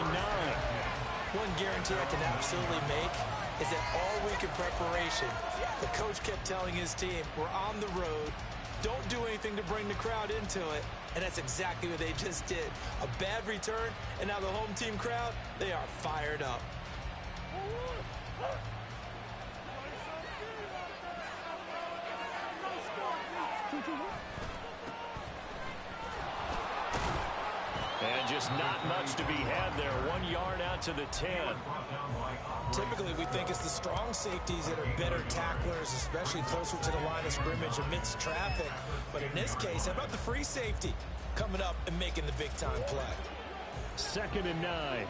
and 9. One guarantee I can absolutely make is that all week in preparation, the coach kept telling his team, we're on the road, don't do anything to bring the crowd into it, and that's exactly what they just did. A bad return, and now the home team crowd, they are fired up. And just not much to be had there. 1 yard out to the 10. Typically, we think it's the strong safeties that are better tacklers, especially closer to the line of scrimmage amidst traffic. But in this case, how about the free safety coming up and making the big-time play? 2nd and 9.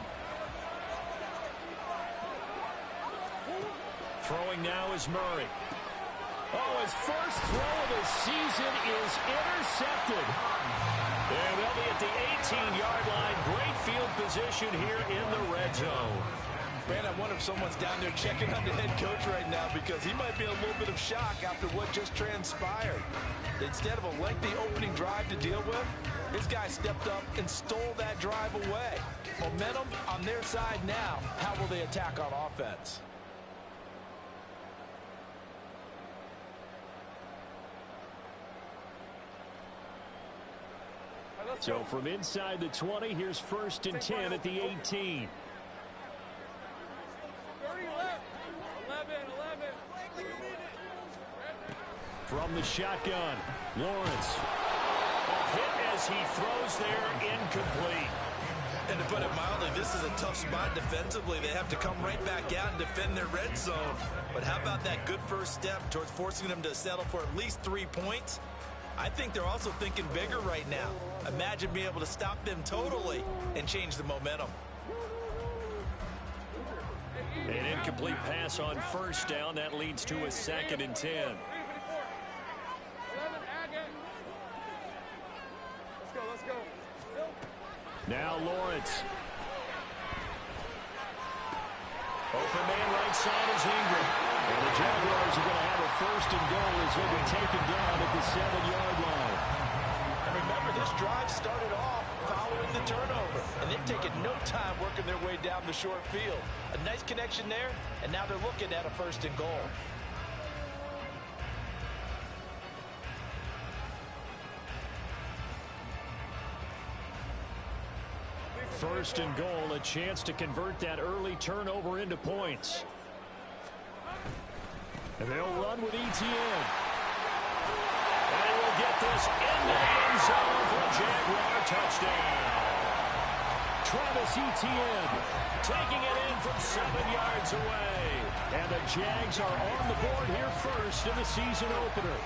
Throwing now is Murray. Oh, his first throw of the season is intercepted. And they'll be at the 18-yard line. Great field position here in the red zone. Man, I wonder if someone's down there checking on the head coach right now because he might be in a little bit of shock after what just transpired. Instead of a lengthy opening drive to deal with, this guy stepped up and stole that drive away. Momentum on their side now. How will they attack on offense? So from inside the 20, here's 1st and 10 at the 18. From the shotgun, Lawrence. A hit as he throws there, incomplete. And to put it mildly, this is a tough spot defensively. They have to come right back out and defend their red zone. But how about that good first step towards forcing them to settle for at least 3 points? I think they're also thinking bigger right now. Imagine being able to stop them totally and change the momentum. An incomplete pass on 1st down. That leads to a 2nd and 10. Let's go. Now Lawrence. Open man right side is Ingram. And the Jaguars are going to have a 1st and goal as they'll be taken down at the 7-yard line. And remember, this drive started off following the turnover. And they've taken no time working their way down the short field. A nice connection there, and now they're looking at a 1st and goal. First and goal, a chance to convert that early turnover into points. And they'll run with Etienne. And he will get this in the end zone for a Jaguar touchdown. Travis Etienne taking it in from 7 yards away. And the Jags are on the board here first in the season opener.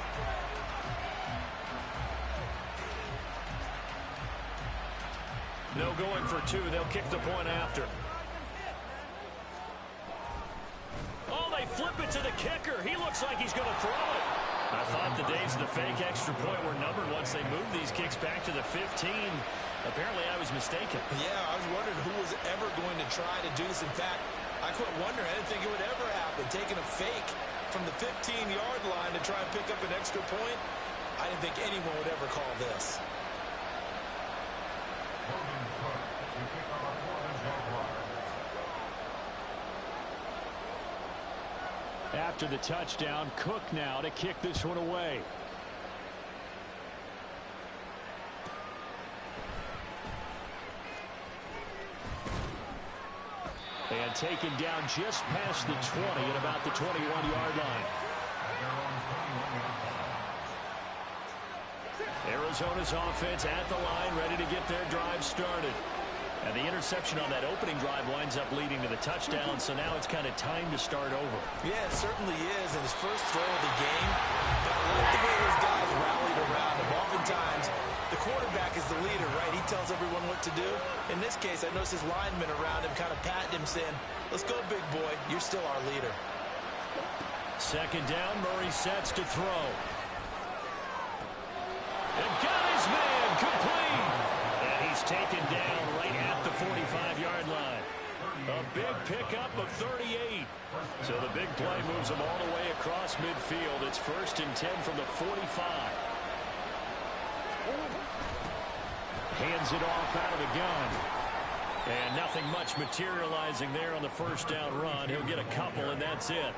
No going for 2. They'll kick the point after. Oh, they flip it to the kicker. He looks like he's going to throw it. I thought the days of the fake extra point were numbered once they moved these kicks back to the 15. Apparently, I was mistaken. Yeah, I was wondering who was ever going to try to do this. In fact, I quit wondering. I didn't think it would ever happen. Taking a fake from the 15-yard line to try and pick up an extra point, I didn't think anyone would ever call this. After the touchdown, Cook now to kick this one away. And taken down just past the 20 at about the 21-yard line. Arizona's offense at the line, ready to get their drive started. And the interception on that opening drive winds up leading to the touchdown, so now it's kind of time to start over. Yeah, it certainly is, and his first throw of the game. But I like the way his guys rallied around him. Oftentimes, the quarterback is the leader, right? He tells everyone what to do. In this case, I noticed his linemen around him kind of patting him, saying, let's go, big boy. You're still our leader. 2nd down, Murray sets to throw. And got his man complete. And he's taken down right at the 45-yard line. A big pickup of 38. So the big play moves him all the way across midfield. It's 1st and 10 from the 45. Hands it off out of the gun. And nothing much materializing there on the first down run. He'll get a couple, and that's it.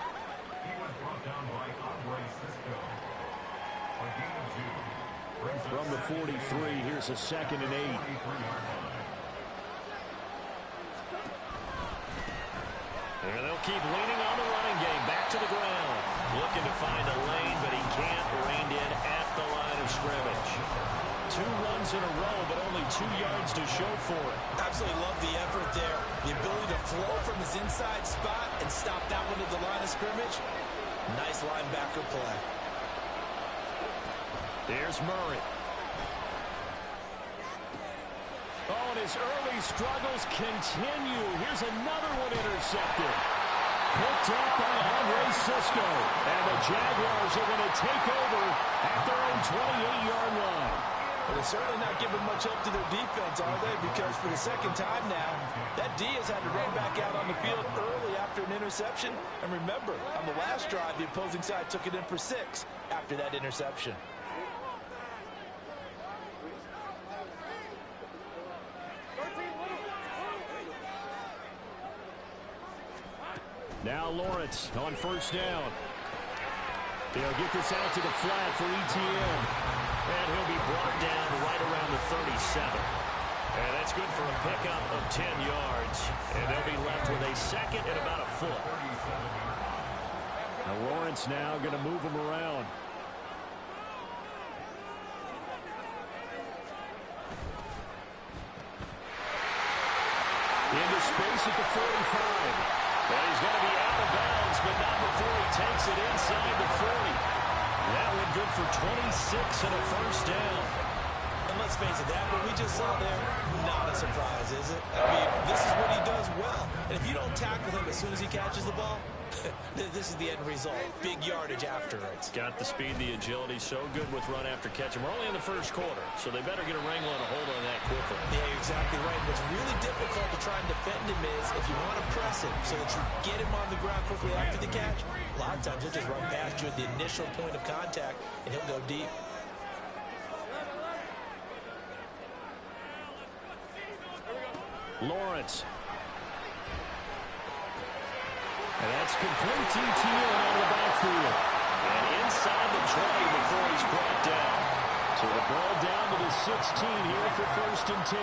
From the 43, here's a 2nd and 8. And they'll keep leaning on the running game. Back to the ground. Looking to find a lane, but he can't. Reined in at the line of scrimmage. 2 runs in a row, but only 2 yards to show for it. Absolutely love the effort there. The ability to flow from his inside spot and stop that one at the line of scrimmage. Nice linebacker play. There's Murray. Oh, and his early struggles continue. Here's another one intercepted. Picked up by Andre Cisco. And the Jaguars are going to take over at their own 28-yard line. Well, they're certainly not giving much help to their defense, are they? Because for the second time now, that D has had to run back out on the field early after an interception. And remember, on the last drive, the opposing side took it in for 6 after that interception. Now Lawrence on first down. They'll get this out to the flat for ETN. And he'll be brought down right around the 37. And that's good for a pickup of 10 yards. And they'll be left with a 2nd and about a foot. Now Lawrence now going to move him around. Into space at the 45. And he's going to be out of bounds, but not before he takes it inside the 40. That one good for 26 and a first down. And let's face it, that what we just saw there, not a surprise, is it? I mean, this is what he does well. And if you don't tackle him as soon as he catches the ball, this is the end result. Big yardage afterwards. Got the speed, the agility, so good with run after catch. And we're only in the first quarter, so they better get a wrangle and a hold on that quickly. Yeah, you're exactly right. What's really difficult to try and defend him is if you want to press him so that you get him on the ground quickly after the catch, a lot of times he'll just run past you at the initial point of contact, and he'll go deep. Lawrence. And that's complete to ETN out of the backfield. And inside the 20 before he's brought down. So the ball down to the 16 here for 1st and 10.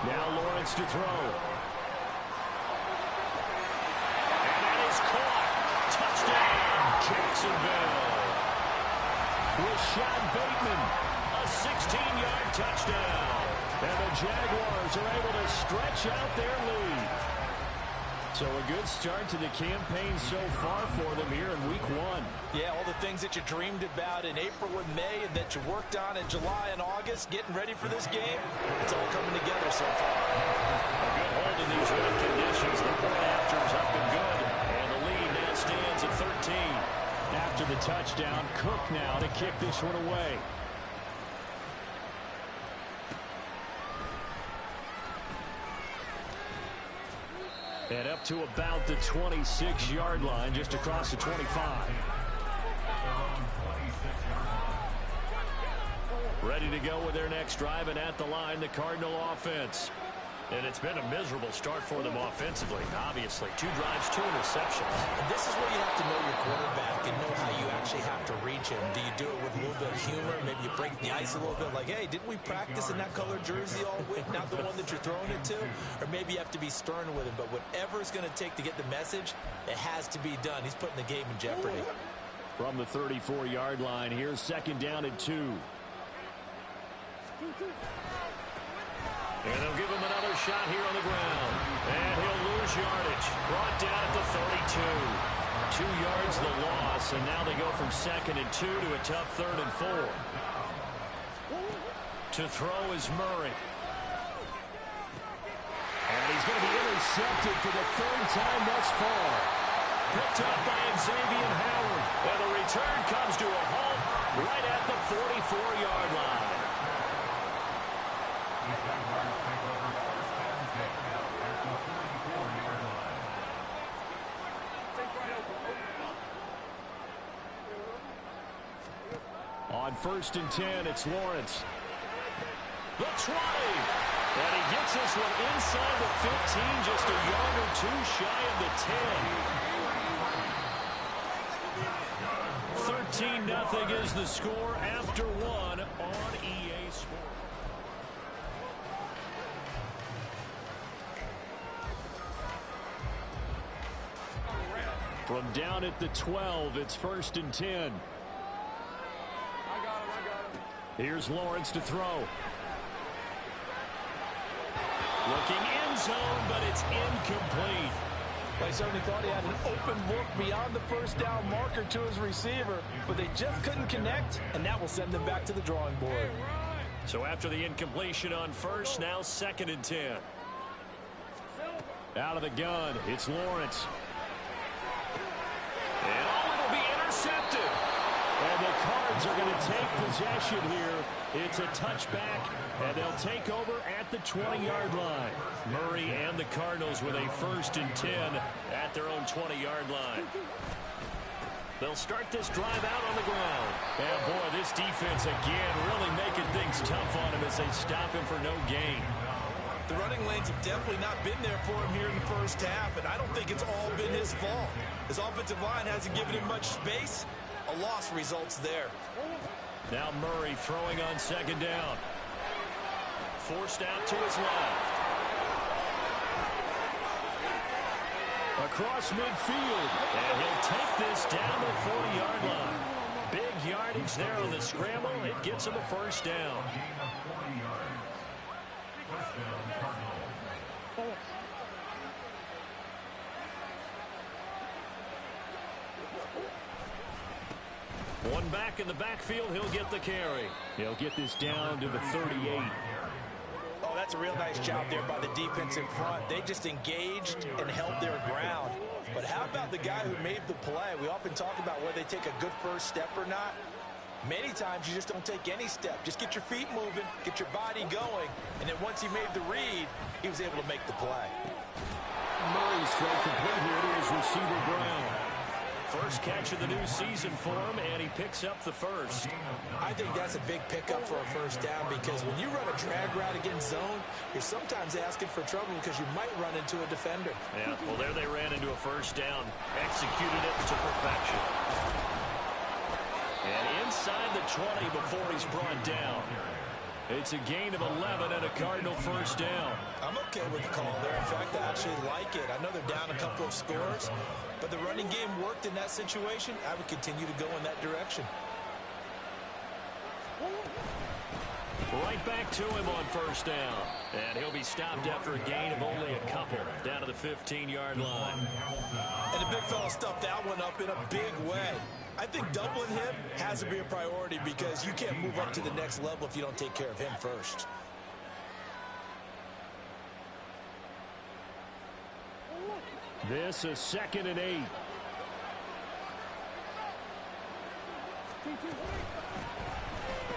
Now Lawrence to throw. And that is caught. Touchdown, Jacksonville. Rashad Bateman, a 16-yard touchdown. And the Jaguars are able to stretch out their lead. So a good start to the campaign so far for them here in week 1. Yeah, all the things that you dreamed about in April and May and that you worked on in July and August, getting ready for this game, it's all coming together so far. A good hold in these rough conditions. The point after is up and good. And the lead now stands at 13. After the touchdown, Cook now to kick this one away. And up to about the 26-yard line, just across the 25. Ready to go with their next drive, and at the line, the Cardinal offense. And it's been a miserable start for them offensively, obviously. 2 drives, 2 interceptions. And this is where you have to know your quarterback and know how you actually have to reach him. Do you do it with a little bit of humor? Maybe you break the ice a little bit like, hey, didn't we practice in that colored jersey all week, not the one that you're throwing it to? Or maybe you have to be stern with him. But whatever it's going to take to get the message, it has to be done. He's putting the game in jeopardy. From the 34-yard line, here's 2nd down and 2. And they'll give him another shot here on the ground. And he'll lose yardage. Brought down at the 32. 2 yards the loss, and now they go from 2nd and 2 to a tough 3rd and 4. To throw is Murray. And he's going to be intercepted for the 3rd time thus far. Picked up by Xavier Howard. And the return comes to a halt right at the 44-yard line. On 1st and 10, it's Lawrence. The 20. And he gets this one inside the 15, just a yard or two shy of the 10. 13-0 is the score after one on EA Sports. From down at the 12, it's 1st and 10. I got him. Here's Lawrence to throw. Looking end zone, but it's incomplete. I certainly thought he had an open look beyond the first down marker to his receiver, but they just couldn't connect, and that will send them back to the drawing board. So after the incompletion on first, now 2nd and 10. Out of the gun, it's Lawrence. And it'll be intercepted. And the Cards are going to take possession here. It's a touchback, and they'll take over at the 20-yard line. Murray and the Cardinals with a 1st and 10 at their own 20-yard line. They'll start this drive out on the ground. And, boy, this defense, again, really making things tough on him as they stop him for no gain. The running lanes have definitely not been there for him here in the first half, and I don't think it's all been his fault. His offensive line hasn't given him much space. A loss results there. Now Murray throwing on 2nd down. Forced out to his left. Across midfield. And he'll take this down the 40-yard line. Big yardage there on the scramble. It gets him a 1st down. One back in the backfield, he'll get the carry. He'll get this down to the 38. Oh, that's a real nice job there by the defense in front. They just engaged and held their ground. But how about the guy who made the play? We often talk about whether they take a good first step or not. Many times you just don't take any step. Just get your feet moving, get your body going, and then once he made the read, he was able to make the play. Murray's throw complete here to his receiver Brown. First catch of the new season for him, and he picks up the 1st. I think that's a big pickup for a 1st down because when you run a drag route against zone, you're sometimes asking for trouble because you might run into a defender. Yeah, well, there they ran into a 1st down. Executed it to perfection. And inside the 20 before he's brought down. It's a gain of 11 and a Cardinal 1st down. I'm okay with the call there. In fact, I actually like it. I know they're down a couple of scores, but the running game worked in that situation. I would continue to go in that direction. Right back to him on 1st down. And he'll be stopped after a gain of only a couple down to the 15-yard line. And the big fella stuffed that one up in a big way. I think doubling him has to be a priority because you can't move up to the next level if you don't take care of him first. This is 2nd and 8.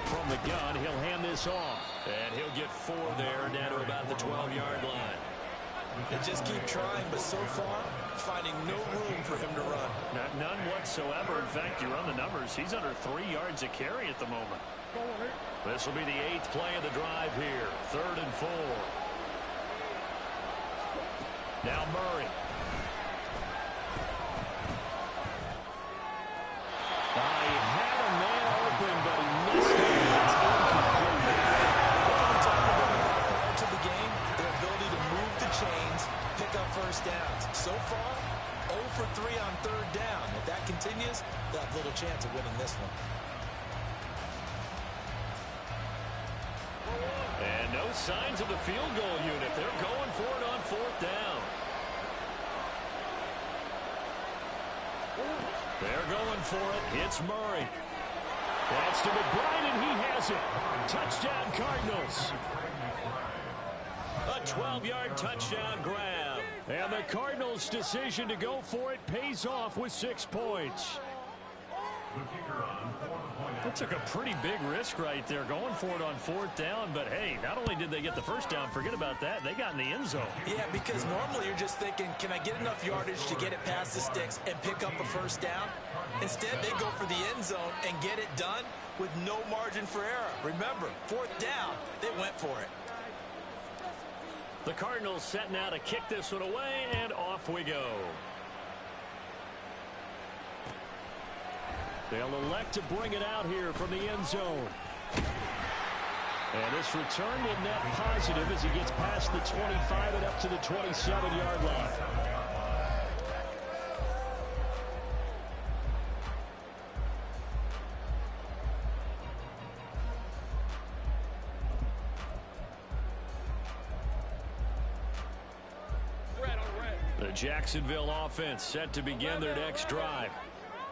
From the gun, he'll hand this off. And he'll get 4 there down to about the 12-yard line. They just keep trying, but so far, finding no room for him to run. None whatsoever. In fact, you run the numbers. He's under 3 yards a carry at the moment. This will be the 8th play of the drive here. 3rd and 4. Now Murray. He had a man open, but he missed it. It's incomplete. Prior to the game, their ability to move the chains, pick up 1st downs. So far, 0 for 3 on 3rd down. If that continues, they'll have little chance of winning this one. And no signs of the field goal unit. They're going for it on 4th down. They're going for it. It's Murray. That's to McBride, and he has it. Touchdown, Cardinals. A 12-yard touchdown grab. And the Cardinals' decision to go for it pays off with 6 points. That took a pretty big risk right there, going for it on 4th down. But, hey, not only did they get the 1st down, forget about that, they got in the end zone. Yeah, because normally you're just thinking, can I get enough yardage to get it past the sticks and pick up a 1st down? Instead, they go for the end zone and get it done with no margin for error. Remember, 4th down, they went for it. The Cardinals setting out to kick this one away, and off we go. They'll elect to bring it out here from the end zone. And this return will net positive as he gets past the 25 and up to the 27-yard line. The Jacksonville offense set to begin their next drive.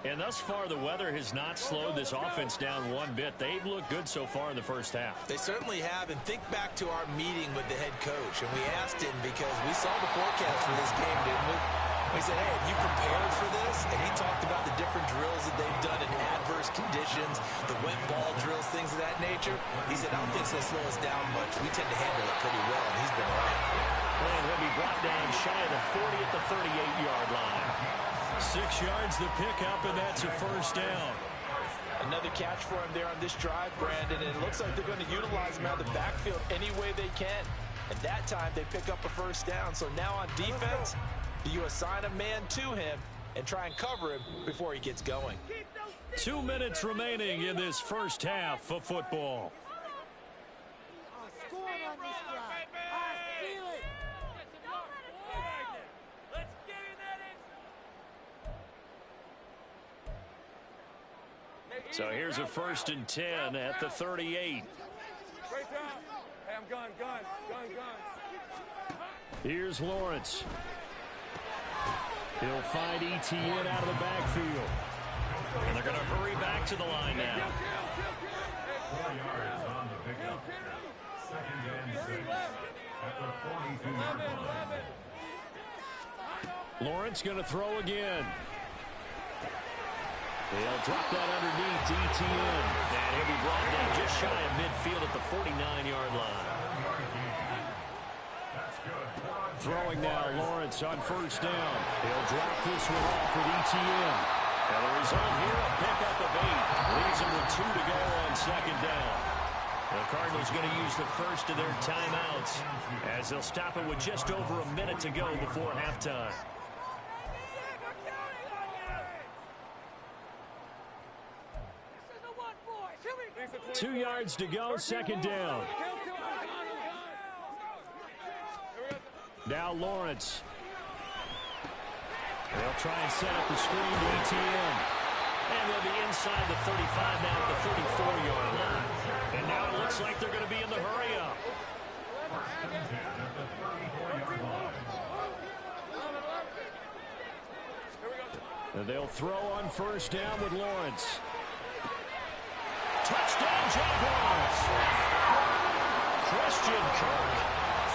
And thus far, the weather has not slowed this offense down one bit. They've looked good so far in the first half. They certainly have. And think back to our meeting with the head coach. And we asked him because we saw the forecast for this game, didn't we? We said, hey, have you prepared for this? And he talked about the different drills that they've done in adverse conditions, the wet ball drills, things of that nature. He said, I don't think it's going to slow us down much. We tend to handle it pretty well, and he's been right. And he'll be brought down shy of the 40 at the 38-yard line. 6 yards the pickup, and that's a first down. Another catch for him there on this drive, Brandon, and it looks like they're going to utilize him out of the backfield any way they can. At that time, they pick up a first down. So now on defense, do you assign a man to him and try and cover him before he gets going? 2 minutes remaining in this first half of football. So here's a 1st and 10 at the 38. Hey, I'm gone. Here's Lawrence. He'll find Etienne out of the backfield. And they're going to hurry back to the line now. 4 yards on the pickup. 2nd and 6 at the 42-yard line. Lawrence going to throw again. They'll drop that underneath to Etienne. And he'll be brought down just shy of midfield at the 49-yard line. Throwing now, Lawrence on 1st down. He'll drop this one off with Etienne. And the result here, a pickup of 8. Leaves him with 2 to go on 2nd down. The Cardinals going to use the first of their timeouts as they'll stop it with just over a minute to go before halftime. 2 yards to go, 2nd down. Now Lawrence. They'll try and set up the screen to Etienne. And they'll be inside the 35 now at the 34-yard line. And now it looks like they're going to be in the hurry-up. And they'll throw on 1st down with Lawrence. Touchdown, Jaguars! Christian Kirk,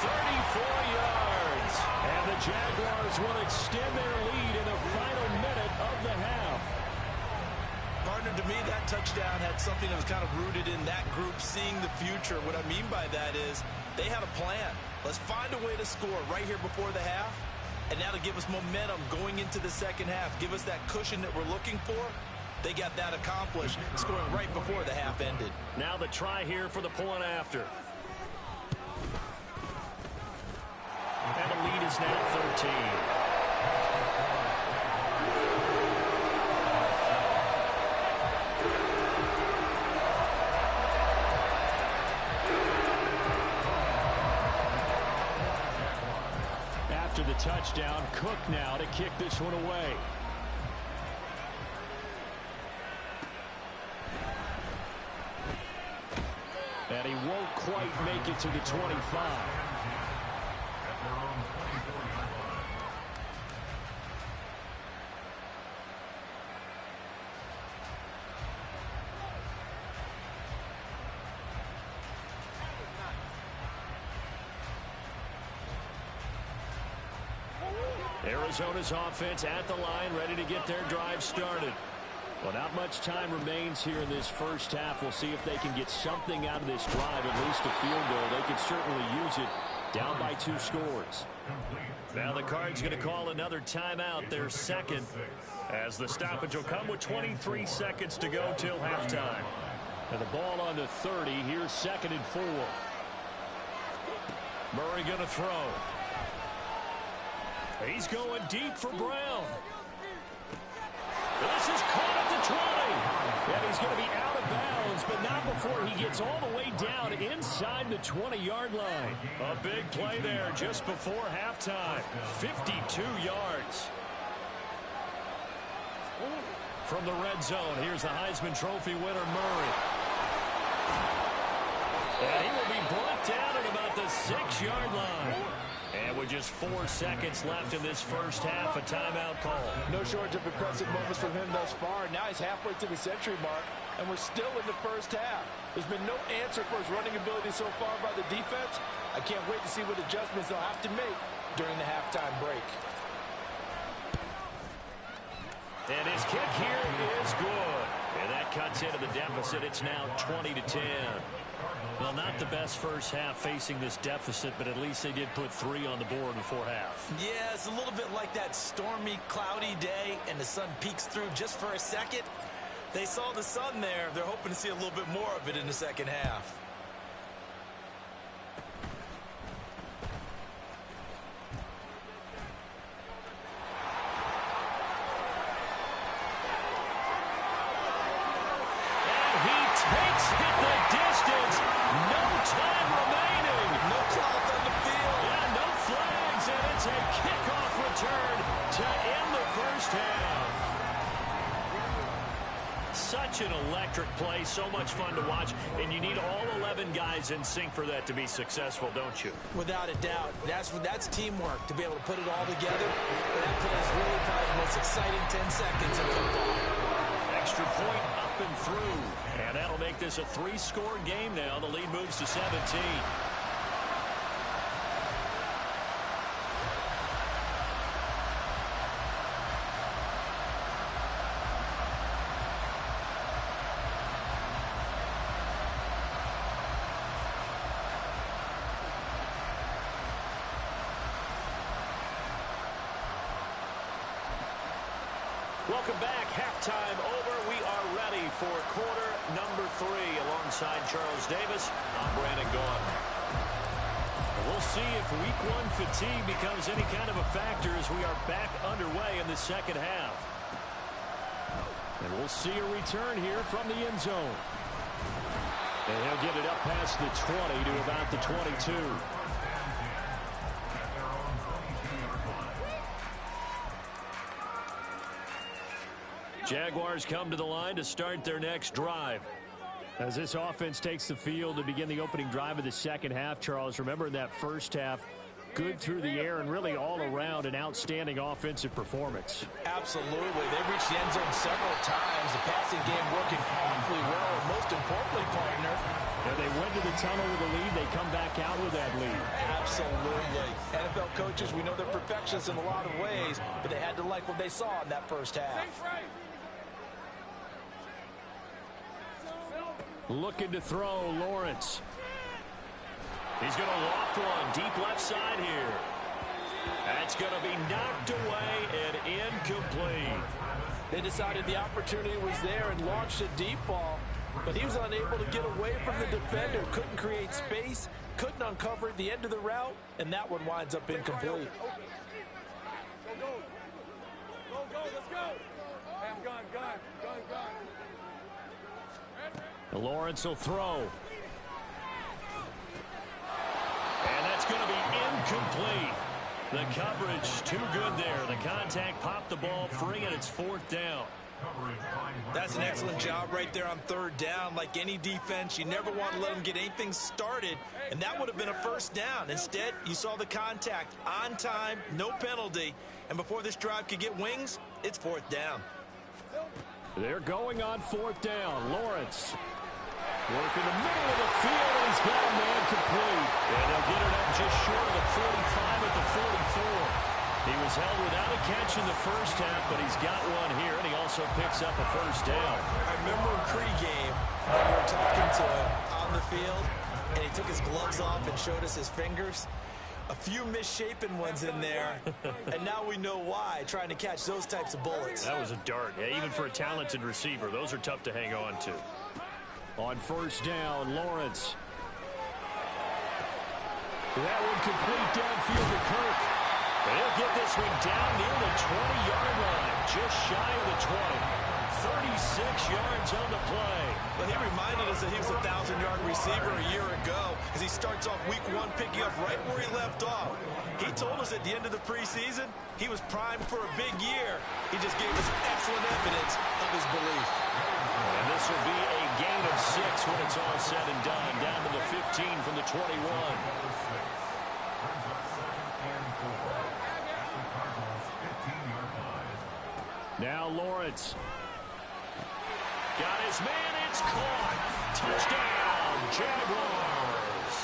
34 yards. And the Jaguars will extend their lead in the final minute of the half. Partner, to me, that touchdown had something that was kind of rooted in that group seeing the future. What I mean by that is they had a plan. Let's find a way to score right here before the half. And now to give us momentum going into the 2nd half, give us that cushion that we're looking for. They got that accomplished, scoring right before the half ended. Now the try here for the point after. And the lead is now 13. After the touchdown, Cook now to kick this one away. And he won't quite make it to the 25. Arizona's offense at the line, ready to get their drive started. Well, not much time remains here in this first half. We'll see if they can get something out of this drive, at least a field goal. They could certainly use it Down by 2 scores. Now the Cards going to call another timeout, their second, as the stoppage will come with 23 seconds to go till halftime. And the ball on the 30. Here's 2nd and 4. Murray going to throw. He's going deep for Brown. This is caught at the 20. And he's going to be out of bounds, but not before he gets all the way down inside the 20-yard line. A big play there just before halftime. 52 yards. From the red zone, here's the Heisman Trophy winner, Murray. And he will be brought down at about the 6-yard line. And with just 4 seconds left in this first half, a timeout call. No shortage of impressive moments from him thus far. Now he's halfway to the century mark, and we're still in the first half. There's been no answer for his running ability so far by the defense. I can't wait to see what adjustments they'll have to make during the halftime break. And his kick here is good. And that cuts into the deficit. It's now 20-10. Well, not the best first half facing this deficit, but at least they did put 3 on the board before half. Yeah, it's a little bit like that stormy, cloudy day, and the sun peeks through just for a second. They saw the sun there. They're hoping to see a little bit more of it in the second half. Such an electric play, so much fun to watch, and you need all 11 guys in sync for that to be successful, don't you? Without a doubt. That's teamwork, to be able to put it all together. That play is really probably the most exciting 10 seconds in football. Extra point up and through, and that'll make this a 3-score game now. The lead moves to 17. Welcome back. Halftime over. We are ready for quarter number 3. Alongside Charles Davis, I'm Brandon Gaudin. We'll see if week 1 fatigue becomes any kind of a factor as we are back underway in the second half. And we'll see a return here from the end zone. And he'll get it up past the 20 to about the 22. Jaguars come to the line to start their next drive. As this offense takes the field to begin the opening drive of the second half, Charles, remember in that first half, good through the air and really all around an outstanding offensive performance. Absolutely. They reached the end zone several times. The passing game working awfully well. And most importantly, partner, they went to the tunnel with a lead. They come back out with that lead. Absolutely. NFL coaches, we know they're perfectionists in a lot of ways, but they had to like what they saw in that first half. Looking to throw, Lawrence. He's going to loft one deep left side here. That's going to be knocked away and incomplete. They decided the opportunity was there and launched a deep ball, but he was unable to get away from the defender, couldn't create space, couldn't uncover the end of the route, and that one winds up incomplete. Go, let's go. Hey, I'm gone. Lawrence will throw. And that's going to be incomplete. The coverage too good there. The contact popped the ball free, and it's 4th down. That's an excellent job right there on 3rd down. Like any defense, you never want to let them get anything started, and that would have been a first down. Instead, you saw the contact on time, no penalty, and before this drive could get wings, it's 4th down. They're going on 4th down. Lawrence working the middle of the field, and he's got a man complete. And they'll get it up just short of the 45 at the 44. He was held without a catch in the first half, but he's got one here, and he also picks up a first down. I remember in pregame when we were talking to him on the field, and he took his gloves off and showed us his fingers. A few misshapen ones in there, and now we know why, trying to catch those types of bullets. That was a dart. Yeah, even for a talented receiver, those are tough to hang on to. On first down, Lawrence. That one complete downfield to Kirk. And he'll get this one down near the 20-yard line, just shy of the 20. 36 yards on the play. But he reminded us that he was a 1,000-yard receiver a year ago as he starts off week 1 picking up right where he left off. He told us at the end of the preseason he was primed for a big year. He just gave us excellent evidence of his belief. And this will be a gain of 6 when it's all said and done, down to the 15 from the 21. Now Lawrence. Got his man, it's caught. Touchdown, Jaguars.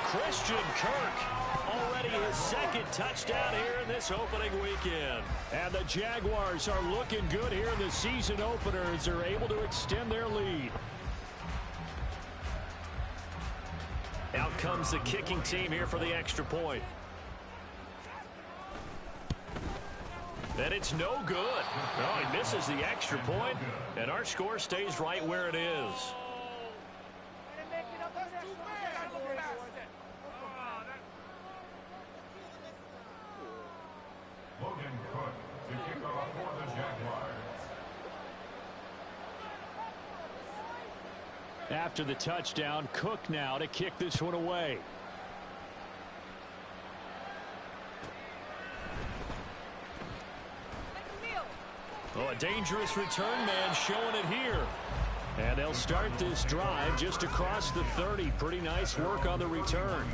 Christian Kirk, already his second touchdown here in this opening weekend. And the Jaguars are looking good here in the season opener as they're able to extend their lead. Out comes the kicking team here for the extra point. And it's no good. Oh, he misses the extra point, and our score stays right where it is. Logan Cook to kick off for the Jaguars. After the touchdown, Cook now to kick this one away. Oh, a dangerous return man showing it here. And they'll start this drive just across the 30. Pretty nice work on the return.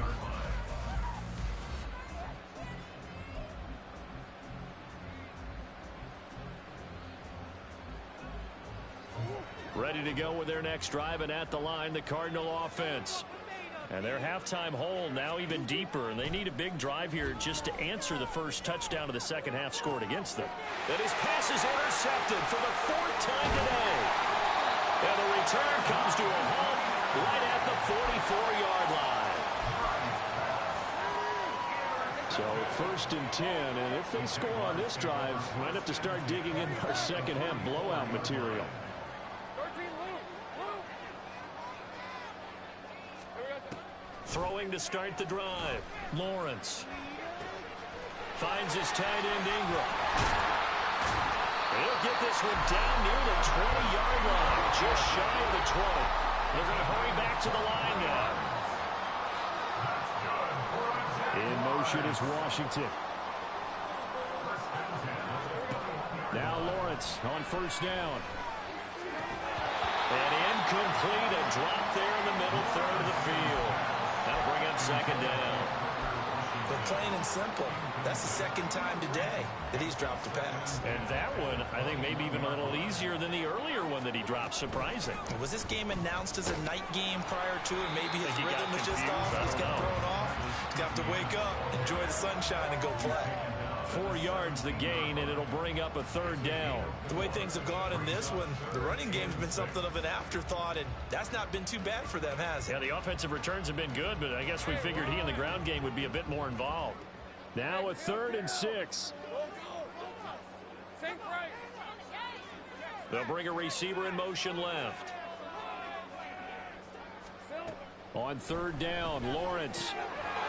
Ready to go with their next drive, and at the line, the Cardinal offense. And their halftime hole now even deeper, and they need a big drive here just to answer the first touchdown of the second half scored against them. And his pass is intercepted for the 4th time today. And the return comes to a halt right at the 44-yard line. So 1st and 10, and if they score on this drive, might have to start digging in our second half blowout material. Throwing to start the drive. Lawrence finds his tight end Ingram. He'll get this one down near the 20-yard line, just shy of the 20. They're going to hurry back to the line now. In motion is Washington. Now Lawrence on first down. And incomplete, a drop there in the middle third of the field. That'll bring up second down. But plain and simple, that's the second time today that he's dropped a pass. And that one, I think, maybe even a little easier than the earlier one that he dropped. Surprising. Was this game announced as a night game prior to it? Maybe his rhythm was just off. He's got thrown off. He's got to wake up, enjoy the sunshine, and go play. 4 yards the gain, and it'll bring up a third down. The way things have gone in this one, the running game's been something of an afterthought, and that's not been too bad for them, has it? Yeah, the offensive returns have been good, but I guess we figured he in the ground game would be a bit more involved. Now a 3rd and 6. They'll bring a receiver in motion left. On 3rd down, Lawrence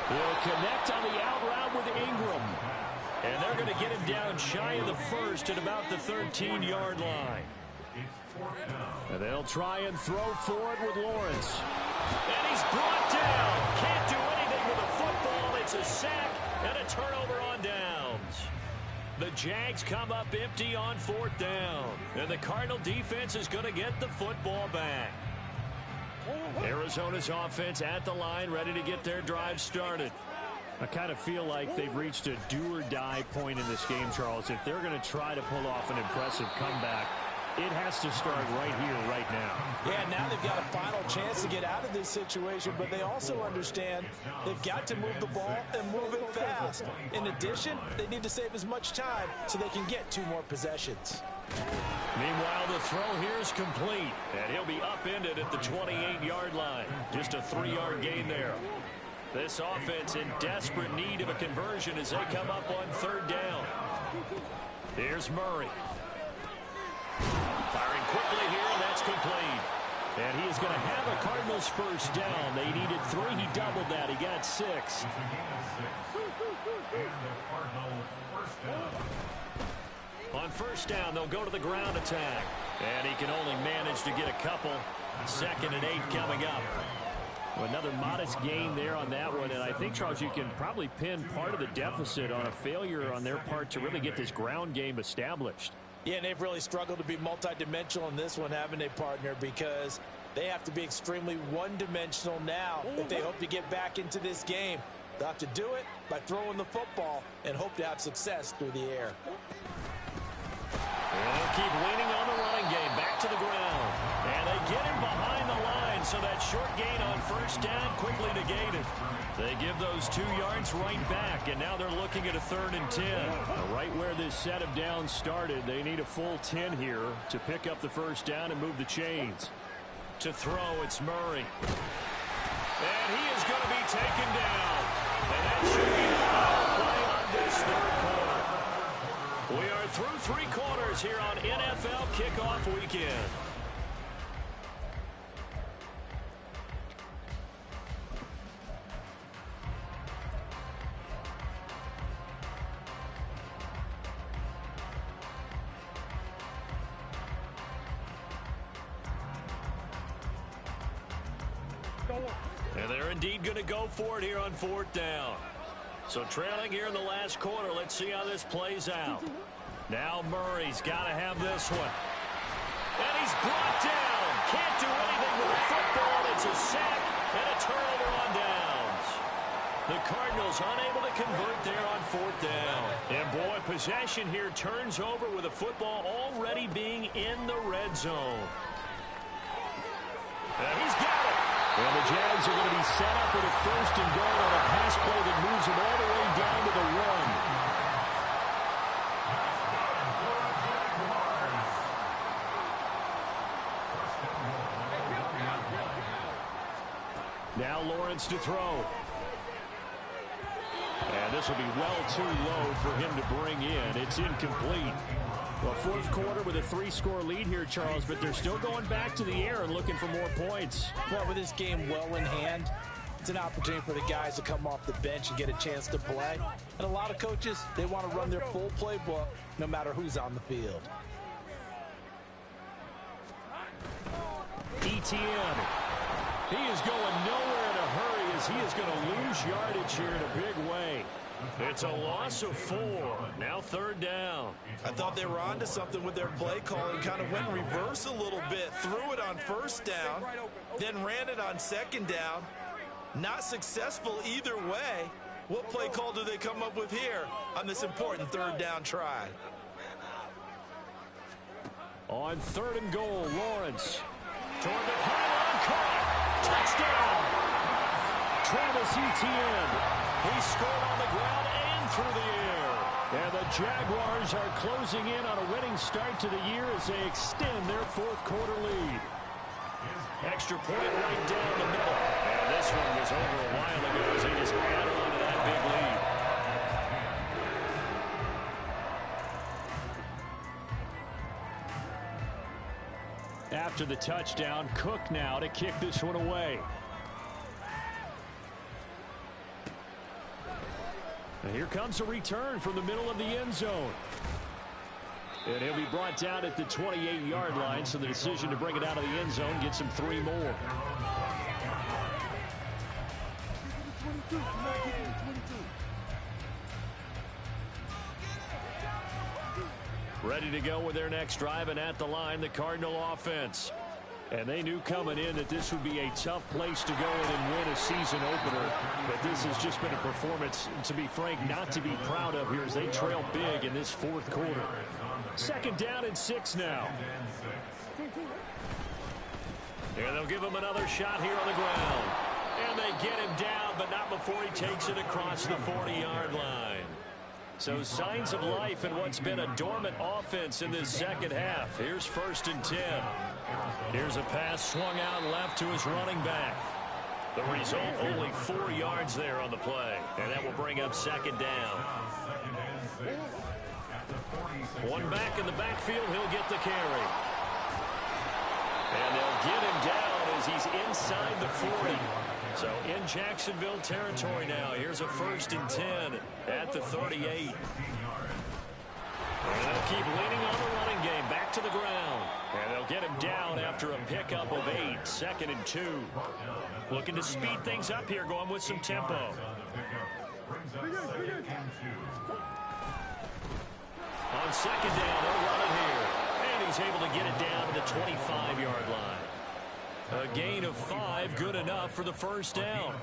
will connect on the out route with Ingram. And they're going to get him down shy of the first at about the 13-yard line. And they'll try and throw for it with Lawrence. And he's brought down. Can't do anything with a football. It's a sack and a turnover on downs. The Jags come up empty on 4th down. And the Cardinal defense is going to get the football back. Arizona's offense at the line, ready to get their drive started. I kind of feel like they've reached a do-or-die point in this game, Charles. If they're going to try to pull off an impressive comeback, it has to start right here, right now. Yeah, now they've got a final chance to get out of this situation, but they also understand they've got to move the ball and move it fast. In addition, they need to save as much time so they can get 2 more possessions. Meanwhile, the throw here is complete, and he'll be upended at the 28-yard line. Just a 3-yard gain there. This offense in desperate need of a conversion as they come up on third down. Here's Murray. Firing quickly here, and that's complete. And he is going to have a Cardinals first down. They needed 3. He doubled that. He got 6. It's a gain of 6. And the Cardinal first down. On first down, they'll go to the ground attack. And he can only manage to get a couple. 2nd and 8 coming up. Well, another modest gain there on that one. And I think, Charles, you can probably pin part of the deficit on a failure on their part to really get this ground game established. Yeah, and they've really struggled to be multidimensional in this one, haven't they, partner? Because they have to be extremely one-dimensional now if they hope to get back into this game. They'll have to do it by throwing the football and hope to have success through the air. And they'll keep leaning on the running game. Back to the ground. And they get him behind the line, so that short gain on first down quickly negated. They give those 2 yards right back, and now they're looking at a 3rd and 10. Right where this set of downs started, they need a full 10 here to pick up the first down and move the chains. To throw, it's Murray. And he is going to be taken down. And that should be the final play on this 3rd quarter. We are through 3 quarters here on NFL Kickoff Weekend. And they're indeed going to go for it here on 4th down. So trailing here in the last quarter. Let's see how this plays out. Now Murray's got to have this one. And he's brought down. Can't do anything with the football. It's a sack and a turnover on downs. The Cardinals unable to convert there on 4th down. And boy, possession here turns over with the football already being in the red zone. And he's got it. And the Jags are going to be set up with a 1st and goal on a pass play that moves them all the way down to the 1. Now Lawrence to throw. And this will be well too low for him to bring in. It's incomplete. Well, 4th quarter with a 3-score lead here, Charles, but they're still going back to the air and looking for more points. Well, with this game well in hand, it's an opportunity for the guys to come off the bench and get a chance to play. And a lot of coaches, they want to run their full playbook no matter who's on the field. ETN. He is going nowhere in a hurry as he is going to lose yardage here in a big way. It's a loss of 4. Now 3rd down. I thought they were onto something with their play call and kind of went reverse a little bit. Threw it on 1st down, then ran it on 2nd down. Not successful either way. What play call do they come up with here on this important 3rd down try? On 3rd and goal, Lawrence. Toward the pylon, caught. Touchdown. Travis Etienne. He scored on the ground and through the air. And the Jaguars are closing in on a winning start to the year as they extend their 4th quarter lead. Extra point right down the middle. And this one was over a while ago as they just add on to that big lead. After the touchdown, Cook now to kick this one away. And here comes a return from the middle of the end zone. And he'll be brought down at the 28-yard line, so the decision to bring it out of the end zone gets him 3 more. Ready to go with their next drive, and at the line, the Cardinal offense. And they knew coming in that this would be a tough place to go in and win a season opener. But this has just been a performance, to be frank, not to be proud of here as they trail big in this 4th quarter. 2nd down and 6 now. And they'll give him another shot here on the ground. And they get him down, but not before he takes it across the 40-yard line. So signs of life in what's been a dormant offense in this 2nd half. Here's 1st and 10. Here's a pass swung out left to his running back. The result, only 4 yards there on the play. And that will bring up second down. One back in the backfield, he'll get the carry. And they'll get him down as he's inside the 40. So in Jacksonville territory now. Here's a 1st and 10 at the 38. And they'll keep leaning on the running game. Back to the ground. And they'll get him down after a pickup of 8. 2nd and 2. Looking to speed things up here, going with some tempo. On 2nd down, they'll run it here. And he's able to get it down to the 25-yard line. A gain of 5, good enough for the 1st down.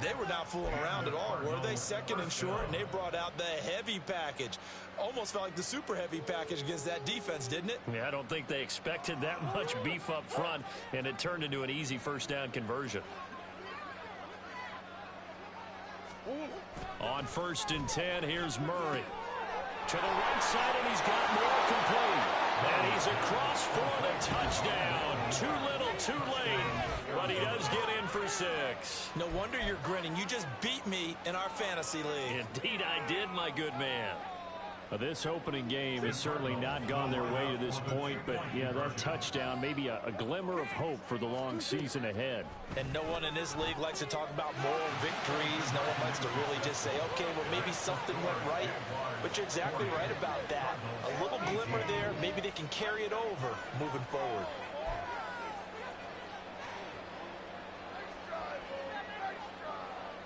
They were not fooling around at all, were they? 2nd and short, and they brought out the heavy package. Almost felt like the super heavy package against that defense, didn't it? Yeah, I don't think they expected that much beef up front, and it turned into an easy 1st down conversion. On 1st and 10, here's Murray. To the right side, and he's got more complete. And he's across for the touchdown. Too little, too late. But he does get in for 6. No wonder you're grinning. You just beat me in our fantasy league. Indeed I did, my good man. This opening game has certainly not gone their way to this point, but yeah, that touchdown, maybe a glimmer of hope for the long season ahead. And no one in this league likes to talk about moral victories. No one likes to really just say, okay, well, maybe something went right. But you're exactly right about that. A little glimmer there, maybe they can carry it over moving forward.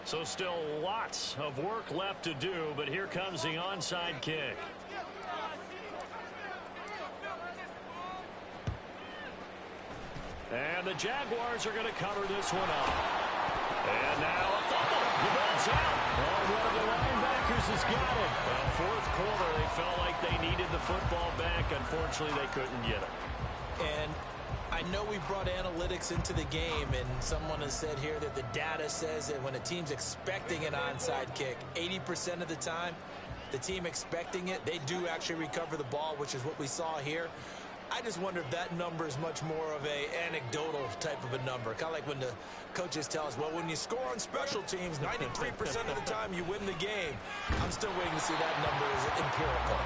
So still lots of work left to do, but here comes the onside kick. And the Jaguars are going to cover this one up. And now a fumble. The ball's out. Oh, one of the linebackers has got it. Well, 4th quarter, they felt like they needed the football back. Unfortunately, they couldn't get it. And I know we brought analytics into the game, and someone has said here that the data says that when a team's expecting an onside kick, 80% of the time, the team expecting it, they do actually recover the ball, which is what we saw here. I just wonder if that number is much more of a anecdotal type of a number. Kind of like when the coaches tell us, well, when you score on special teams, 93% of the time you win the game. I'm still waiting to see that number is empirical.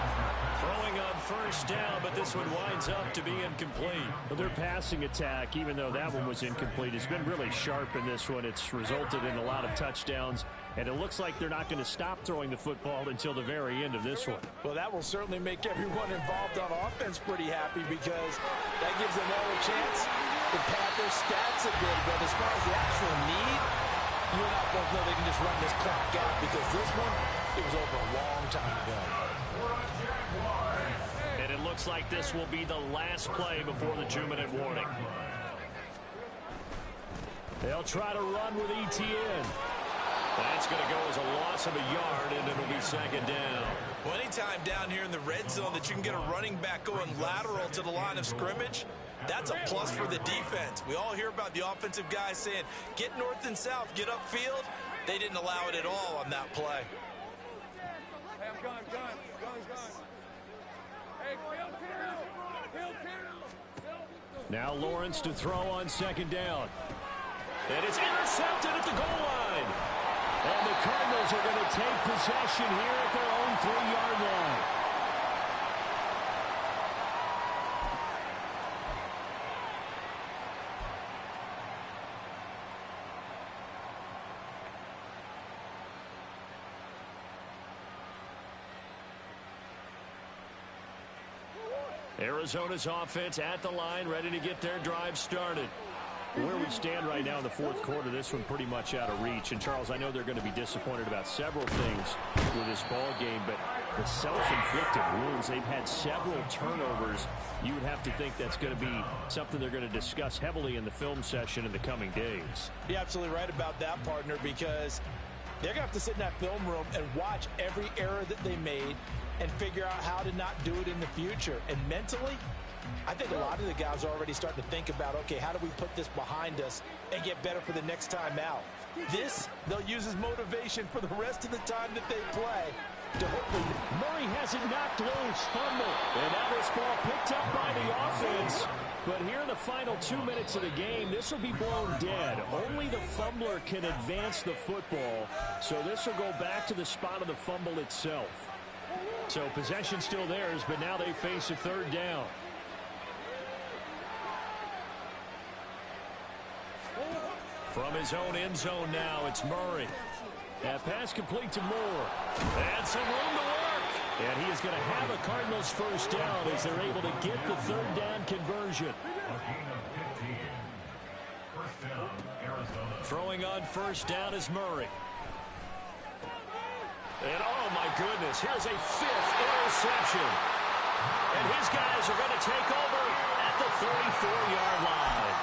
Throwing on 1st down, but this one winds up to be incomplete. Well, their passing attack, even though that one was incomplete, has been really sharp in this one. It's resulted in a lot of touchdowns, and it looks like they're not going to stop throwing the football until the very end of this one. Well, that will certainly make everyone involved on offense pretty happy because that gives them all a chance to pad their stats a bit. But as far as the actual need, you and I both know they can just run this clock out because this one, it was over a long time ago. And it looks like this will be the last play before the 2-minute warning. They'll try to run with ETN. That's going to go as a loss of a yard, and it'll be 2nd down. Well, anytime down here in the red zone that you can get a running back going lateral to the line of scrimmage, that's a plus for the defense. We all hear about the offensive guys saying, get north and south, get upfield. They didn't allow it at all on that play. Hey, I'm gone. Hey, Phil, now Lawrence to throw on 2nd down. And it's intercepted at the goal line. And the Cardinals are going to take possession here at their own 3-yard line. Arizona's offense at the line, ready to get their drive started. Where we stand right now in the 4th quarter, this one pretty much out of reach. And, Charles, I know they're going to be disappointed about several things with this ball game, but the self-inflicted wounds, they've had several turnovers. You would have to think that's going to be something they're going to discuss heavily in the film session in the coming days. You're absolutely right about that, partner, because they're going to have to sit in that film room and watch every error that they made and figure out how to not do it in the future. And mentally, I think a lot of the guys are already starting to think about, okay, how do we put this behind us and get better for the next time out? This, they'll use as motivation for the rest of the time that they play to hopefully... Murray has it knocked loose, fumble. And now this ball picked up by the offense. But here in the final 2 minutes of the game, this will be blown dead. Only the fumbler can advance the football, so this will go back to the spot of the fumble itself. So possession still theirs, but now they face a third down. From his own end zone now, it's Murray. That pass complete to Moore. And some room to work. And he is going to have a Cardinals first down as they're able to get the third down conversion. Throwing on first down is Murray. And oh my goodness, here's a fifth interception. And his guys are going to take over at the 34-yard line.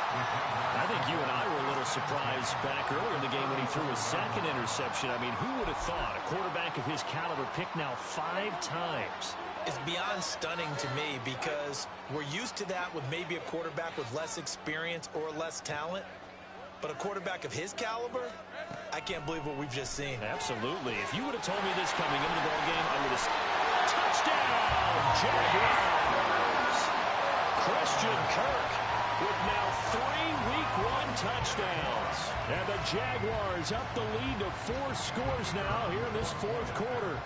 I think you and I were a little surprised back earlier in the game when he threw his second interception. I mean, who would have thought a quarterback of his caliber picked now 5 times? It's beyond stunning to me because we're used to that with maybe a quarterback with less experience or less talent. But a quarterback of his caliber, I can't believe what we've just seen. Absolutely. If you would have told me this coming into the ball game, I would have... Touchdown, Jaguars! Christian Kirk with now 3 Week 1 touchdowns. And the Jaguars up the lead to 4 scores now here in this fourth quarter.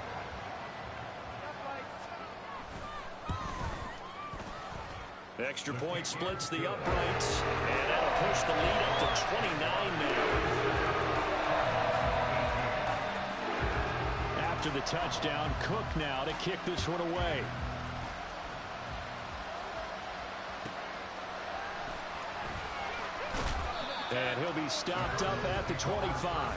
Extra point splits the uprights, and that'll push the lead up to 29 now. After the touchdown, Cook now to kick this one away. And he'll be stopped up at the 25.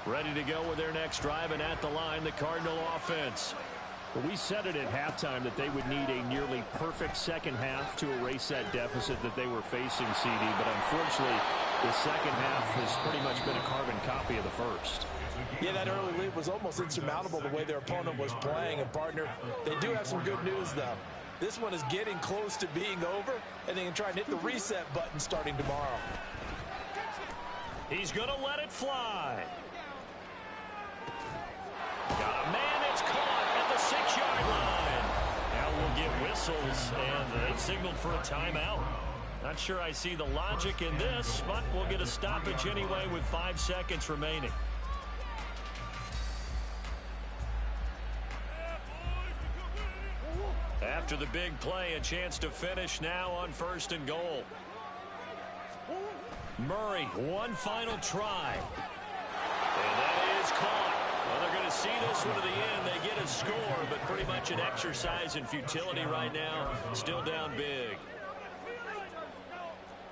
Ready to go with their next drive, and at the line, the Cardinal offense. But we said it at halftime that they would need a nearly perfect second half to erase that deficit that they were facing, CD. But unfortunately, the second half has pretty much been a carbon copy of the first. Yeah, that early lead was almost insurmountable the way their opponent was playing. And, partner, they do have some good news, though. This one is getting close to being over, and they can try and hit the reset button starting tomorrow. He's going to let it fly. Got a man that's caught at the 6-yard line. Now we'll get whistles, and they've signaled for a timeout. Not sure I see the logic in this, but we'll get a stoppage anyway with 5 seconds remaining. After the big play, a chance to finish now on 1st and goal. Murray, one final try. And that is caught. Well, they're going to see this one to the end. They get a score, but pretty much an exercise in futility right now. Still down big.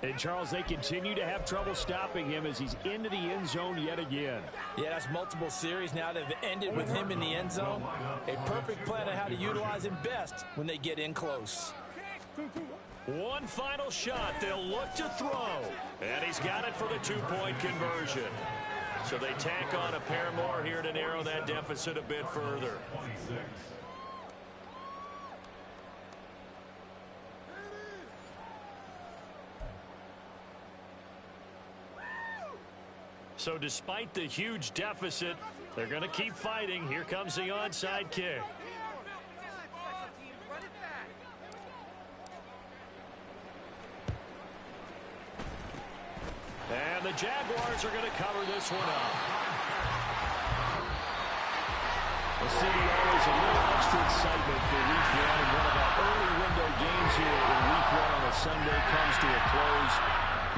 And, Charles, they continue to have trouble stopping him as he's into the end zone yet again. Yeah, that's multiple series now that have ended with him in the end zone. A perfect plan on how to utilize him best when they get in close. One final shot. They'll look to throw. And he's got it for the 2-point conversion. So they tack on a pair more here to narrow that deficit a bit further. So despite the huge deficit, they're going to keep fighting. Here comes the onside kick. And the Jaguars are going to cover this one up. The city always a little extra excitement for Week 1. And one of our early window games here in Week 1 on a Sunday comes to a close.